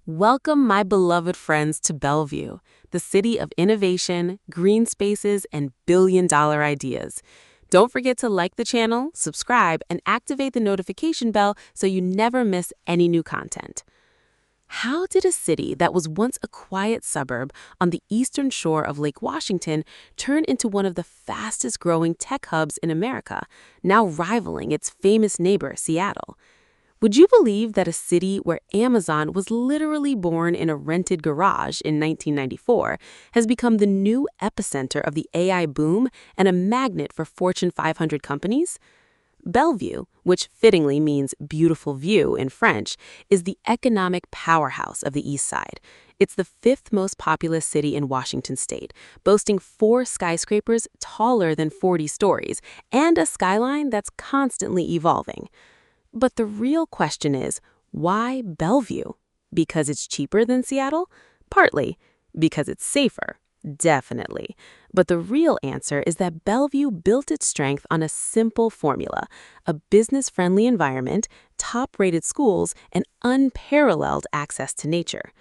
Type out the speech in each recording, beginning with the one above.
Welcome, my beloved friends, to Bellevue, the city of innovation, green spaces, and billion-dollar ideas. Don't forget to like the channel, subscribe, and activate the notification bell so you never miss any new content. How did a city that was once a quiet suburb on the eastern shore of Lake Washington turn into one of the fastest-growing tech hubs in America, now rivaling its famous neighbor, Seattle? Would you believe that a city where Amazon was literally born in a rented garage in 1994 has become the new epicenter of the AI boom and a magnet for Fortune 500 companies? Bellevue, which fittingly means beautiful view in French, is the economic powerhouse of the East Side. It's the fifth most populous city in Washington state, boasting 4 skyscrapers taller than 40 stories and a skyline that's constantly evolving. But the real question is, why Bellevue? Because it's cheaper than Seattle? Partly. Because it's safer? Definitely. But the real answer is that Bellevue built its strength on a simple formula: a business-friendly environment, top-rated schools, and unparalleled access to nature.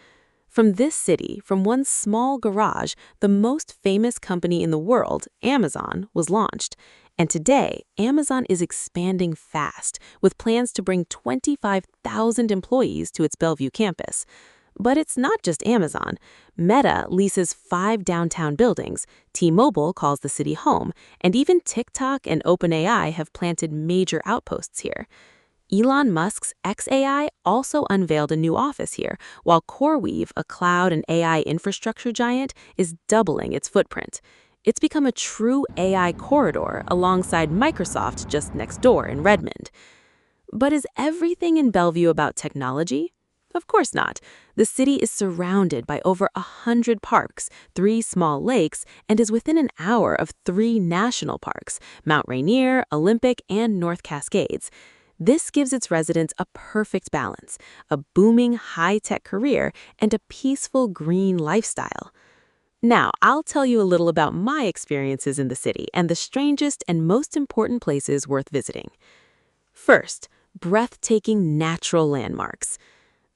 From this city, from one small garage, the most famous company in the world, Amazon, was launched. And today, Amazon is expanding fast, with plans to bring 25,000 employees to its Bellevue campus. But it's not just Amazon. Meta leases 5 downtown buildings, T-Mobile calls the city home, and even TikTok and OpenAI have planted major outposts here. Elon Musk's xAI also unveiled a new office here, while CoreWeave, a cloud and AI infrastructure giant, is doubling its footprint. It's become a true AI corridor alongside Microsoft just next door in Redmond. But is everything in Bellevue about technology? Of course not. The city is surrounded by over 100 parks, 3 small lakes, and is within an hour of 3 national parks: Mount Rainier, Olympic, and North Cascades. This gives its residents a perfect balance: a booming high-tech career and a peaceful green lifestyle. Now, I'll tell you a little about my experiences in the city and the strangest and most important places worth visiting. First, breathtaking natural landmarks.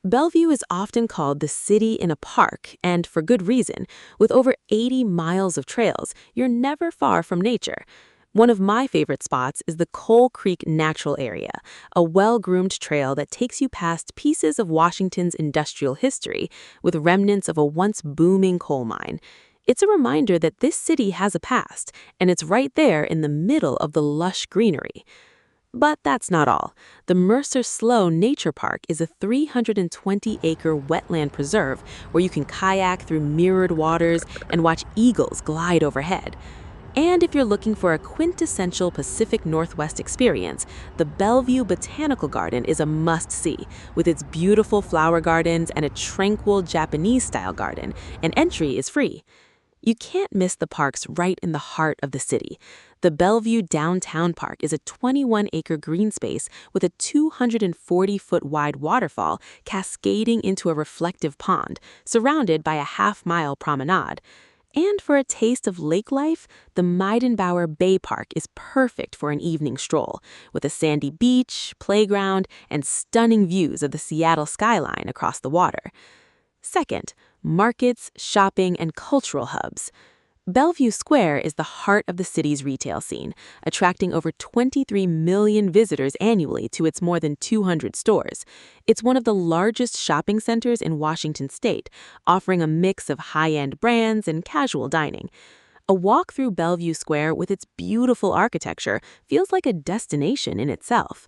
Bellevue is often called the city in a park, and for good reason. With over 80 miles of trails, you're never far from nature. One of my favorite spots is the Coal Creek Natural Area, a well-groomed trail that takes you past pieces of Washington's industrial history with remnants of a once booming coal mine. It's a reminder that this city has a past, and it's right there in the middle of the lush greenery. But that's not all. The Mercer Slough Nature Park is a 320-acre wetland preserve where you can kayak through mirrored waters and watch eagles glide overhead. And if you're looking for a quintessential Pacific Northwest experience, the Bellevue Botanical Garden is a must-see, with its beautiful flower gardens and a tranquil Japanese-style garden, and entry is free. You can't miss the parks right in the heart of the city. The Bellevue Downtown Park is a 21-acre green space with a 240-foot-wide waterfall cascading into a reflective pond, surrounded by a half-mile promenade. And for a taste of lake life, the Meidenbauer Bay Park is perfect for an evening stroll, with a sandy beach, playground, and stunning views of the Seattle skyline across the water. Second, markets, shopping, and cultural hubs. Bellevue Square is the heart of the city's retail scene, attracting over 23 million visitors annually to its more than 200 stores. It's one of the largest shopping centers in Washington state, offering a mix of high-end brands and casual dining. A walk through Bellevue Square with its beautiful architecture feels like a destination in itself.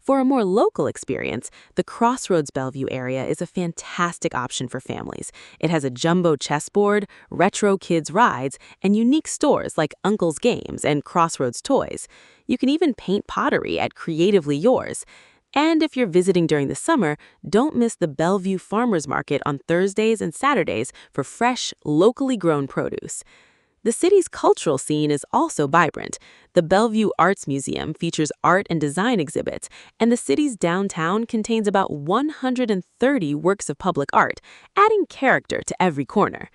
For a more local experience, the Crossroads Bellevue area is a fantastic option for families. It has a jumbo chessboard, retro kids rides, and unique stores like Uncle's Games and Crossroads Toys. You can even paint pottery at Creatively Yours. And if you're visiting during the summer, don't miss the Bellevue Farmers Market on Thursdays and Saturdays for fresh, locally grown produce. The city's cultural scene is also vibrant. The Bellevue Arts Museum features art and design exhibits, and the city's downtown contains about 130 works of public art, adding character to every corner.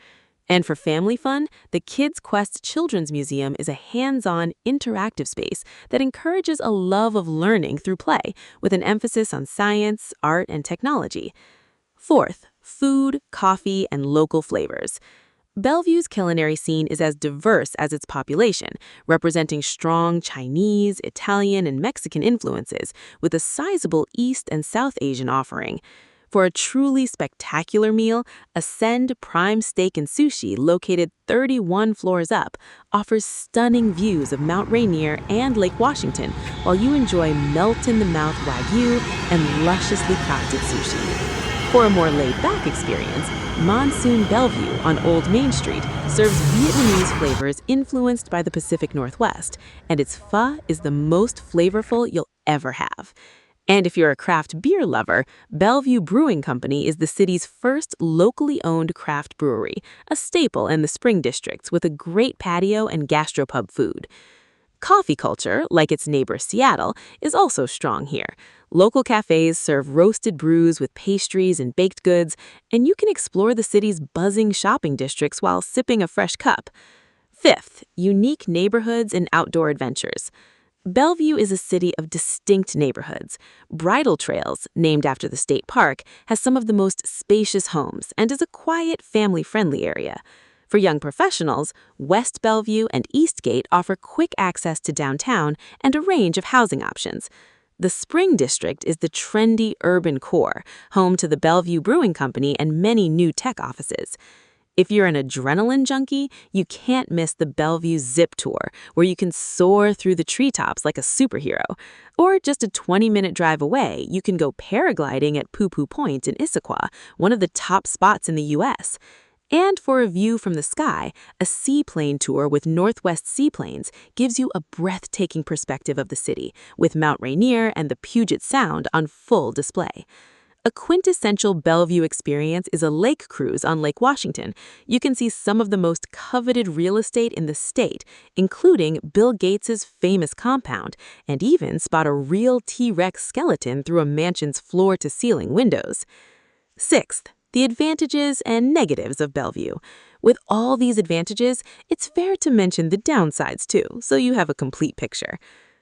And for family fun, the Kids Quest Children's Museum is a hands-on, interactive space that encourages a love of learning through play, with an emphasis on science, art, and technology. Fourth, food, coffee, and local flavors. Bellevue's culinary scene is as diverse as its population, representing strong Chinese, Italian, and Mexican influences, with a sizable East and South Asian offering. For a truly spectacular meal, Ascend Prime Steak and Sushi, located 31 floors up, offers stunning views of Mount Rainier and Lake Washington, while you enjoy melt-in-the-mouth Wagyu and lusciously crafted sushi. For a more laid-back experience, Monsoon Bellevue on Old Main Street serves Vietnamese flavors influenced by the Pacific Northwest, and its pho is the most flavorful you'll ever have. And if you're a craft beer lover, Bellevue Brewing Company is the city's first locally owned craft brewery, a staple in the Spring Districts with a great patio and gastropub food. Coffee culture, like its neighbor Seattle, is also strong here. Local cafes serve roasted brews with pastries and baked goods, and you can explore the city's buzzing shopping districts while sipping a fresh cup. Fifth, unique neighborhoods and outdoor adventures. Bellevue is a city of distinct neighborhoods. Bridle Trails, named after the state park, has some of the most spacious homes and is a quiet, family-friendly area. For young professionals, West Bellevue and Eastgate offer quick access to downtown and a range of housing options. The Spring District is the trendy urban core, home to the Bellevue Brewing Company and many new tech offices. If you're an adrenaline junkie, you can't miss the Bellevue Zip Tour, where you can soar through the treetops like a superhero. Or just a 20-minute drive away, you can go paragliding at Poo Poo Point in Issaquah, one of the top spots in the U.S. And for a view from the sky, a seaplane tour with Northwest Seaplanes gives you a breathtaking perspective of the city, with Mount Rainier and the Puget Sound on full display. A quintessential Bellevue experience is a lake cruise on Lake Washington. You can see some of the most coveted real estate in the state, including Bill Gates's famous compound, and even spot a real T-Rex skeleton through a mansion's floor-to-ceiling windows. Sixth, the advantages and negatives of Bellevue. With all these advantages, it's fair to mention the downsides too, so you have a complete picture.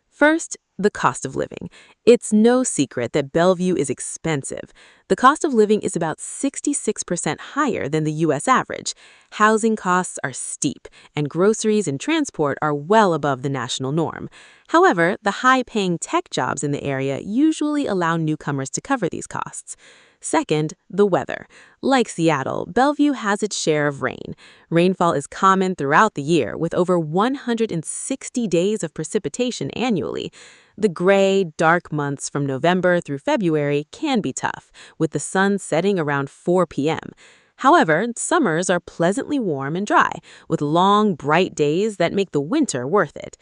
First, the cost of living. It's no secret that Bellevue is expensive. The cost of living is about 66% higher than the U.S. average. Housing costs are steep, and groceries and transport are well above the national norm. However, the high-paying tech jobs in the area usually allow newcomers to cover these costs. Second, the weather. Like Seattle, Bellevue has its share of rain. Rainfall is common throughout the year, with over 160 days of precipitation annually. The gray, dark months from November through February can be tough, with the sun setting around 4 p.m. However, summers are pleasantly warm and dry, with long, bright days that make the winter worth it.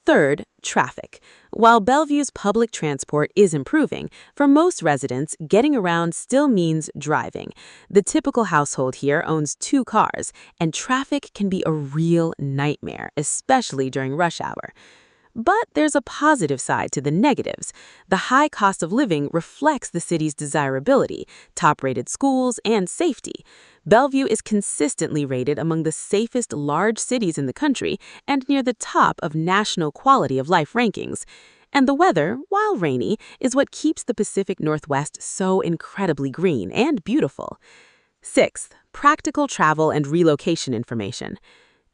Third, traffic. While Bellevue's public transport is improving, for most residents, getting around still means driving. The typical household here owns 2 cars, and traffic can be a real nightmare, especially during rush hour. But there's a positive side to the negatives. The high cost of living reflects the city's desirability, top-rated schools, and safety. Bellevue is consistently rated among the safest large cities in the country and near the top of national quality of life rankings. And the weather, while rainy, is what keeps the Pacific Northwest so incredibly green and beautiful. Sixth, practical travel and relocation information.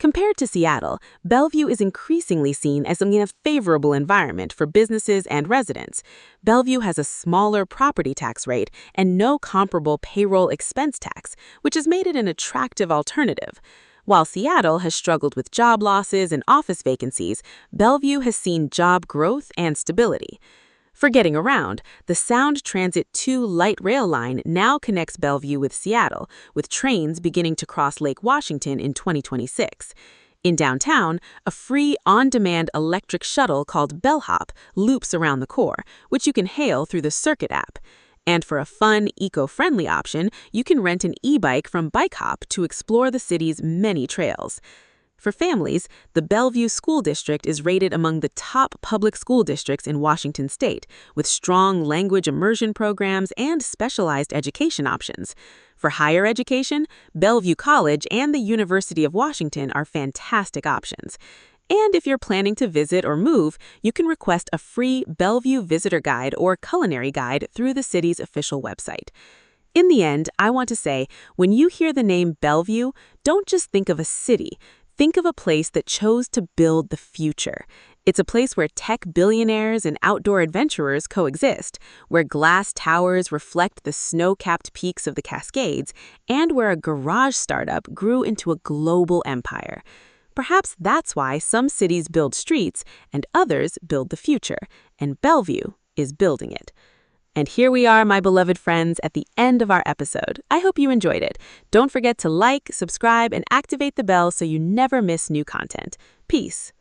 Compared to Seattle, Bellevue is increasingly seen as a favorable environment for businesses and residents. Bellevue has a smaller property tax rate and no comparable payroll expense tax, which has made it an attractive alternative. While Seattle has struggled with job losses and office vacancies, Bellevue has seen job growth and stability. For getting around, the Sound Transit 2 light rail line now connects Bellevue with Seattle, with trains beginning to cross Lake Washington in 2026. In downtown, a free on-demand electric shuttle called Bellhop loops around the core, which you can hail through the Circuit app. And for a fun, eco-friendly option, you can rent an e-bike from BikeHop to explore the city's many trails. For families, the Bellevue School District is rated among the top public school districts in Washington state, with strong language immersion programs and specialized education options. For higher education, Bellevue College and the University of Washington are fantastic options. And if you're planning to visit or move, you can request a free Bellevue visitor guide or culinary guide through the city's official website. In the end, I want to say, when you hear the name Bellevue, don't just think of a city. Think of a place that chose to build the future. It's a place where tech billionaires and outdoor adventurers coexist, where glass towers reflect the snow-capped peaks of the Cascades, and where a garage startup grew into a global empire. Perhaps that's why some cities build streets and others build the future, and Bellevue is building it. And here we are, my beloved friends, at the end of our episode. I hope you enjoyed it. Don't forget to like, subscribe, and activate the bell so you never miss new content. Peace.